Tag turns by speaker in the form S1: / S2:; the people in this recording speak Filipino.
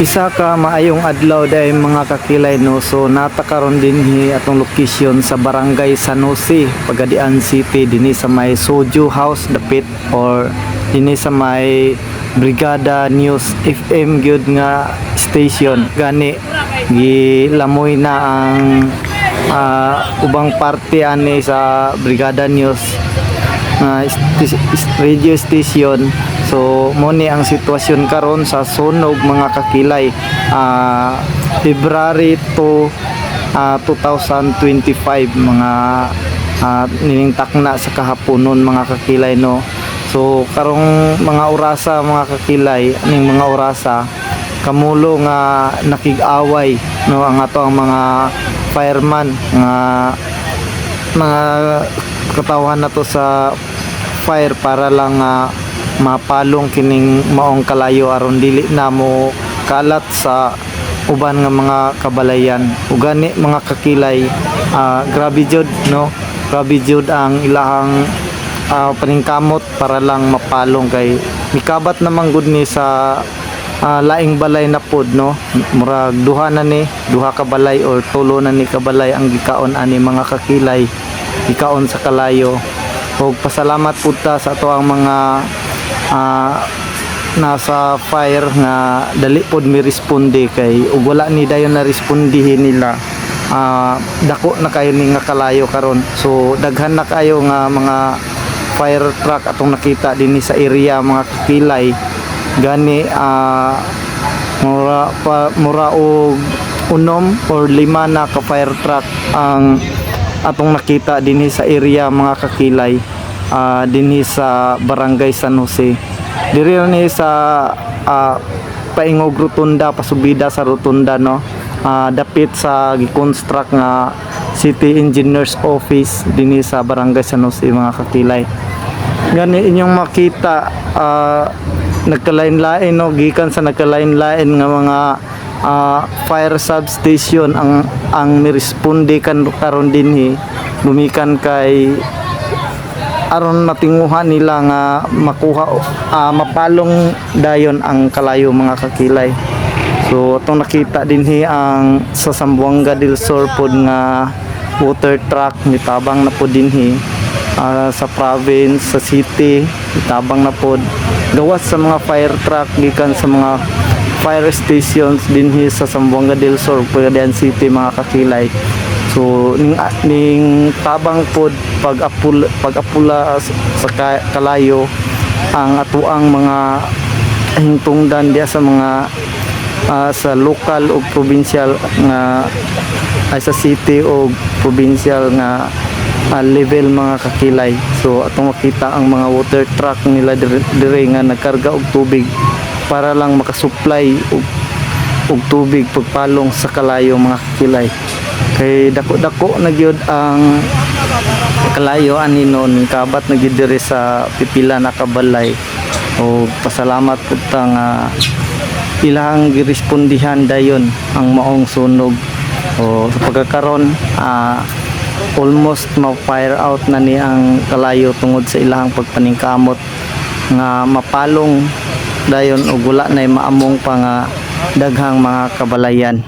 S1: Isa ka maayong adlaw day mga kakilay no. So natakaron din atong location sa Barangay San Jose, Pagadian City, dinhi sa may Soju House dapit or dinhi sa may Brigada News FM gyud nga station. Gani gilamoy na ang ubang parte ani sa Brigada News radio station. So mo ni ang sitwasyon karon sa sunog mga kakilay, February 2, 2025 mga niningtak na sa kahaponon mga kakilay no. So karong mga orasa mga kakilay, aning mga orasa kamulo nga nakig-away no ang ato ang mga fireman nga mga katawan na to sa fire para lang mapalong kining maong kalayo aron dili na mo kalat sa uban nga mga kabalayan. Ug gani mga kakilay, grabe jud no, grabe jud ang ilahang paningkamot para lang mapalong kay mikabat naman gud ni sa laing balay na pod no. Murag duha ka balay or tulo na ni kabalay ang gikaon ani mga kakilay, gikaon sa kalayo. Ug pasalamat pud ta sa ato ang mga nasa fire nga dali pod mi responde kay ug wala ni dayon na respondihin nila. Dako na kayo ni nga kalayo karon. So daghan na kayo nga mga fire truck atong nakita dinhi sa area mga kakilay. Gani mura og unom or lima na ka fire truck ang atong nakita dinhi sa area mga kakilay, dinhi sa Barangay San Jose. Diri ni sa paingog rotunda, pasubida sa rotunda no. Dapit sa gi-construct nga City Engineers Office dinhi sa Barangay San Jose mga kakilay. Gani inyong makita, nagkalain-lain no, gikan sa nagkalain-lain nga mga fire substation ang miresponde kan karon dinhi, lumikan kay aron matinguhan nila nga makuha mapalong dayon ang kalayo mga kakilay. So atong nakita dinhi ang sa Zamboanga del Sur pod nga water truck nitabang na pod dinhi. Sa province, sa city itabang na pod gawas sa mga fire truck gikan sa mga fire stations dinhi sa Zamboanga del Sur, Pagadian City mga kakilay. So ning tabang pod pag-apula sa kalayo ang atuang mga hingtungdan diya sa mga sa local o provincial nga ay sa city o provincial nga level mga kakilay. So atong makita ang mga water truck nila dire nga nagkarga og tubig para lang makasupply og tubig pagpalong sa kalayo mga kakilay. Kay dako-dako na gyud ang kalayo ani non, kabat na gyud dire sa pipila na kabalay. O pasalamat pud ta nga ilang girespondihan dayon ang maong sunog. O sa pagkakaron almost ma-fire out na ni ang kalayo tungod sa ilang pagpaningkamot nga mapalong dayon og wala nay maamong pa nga daghang mga kabalayan.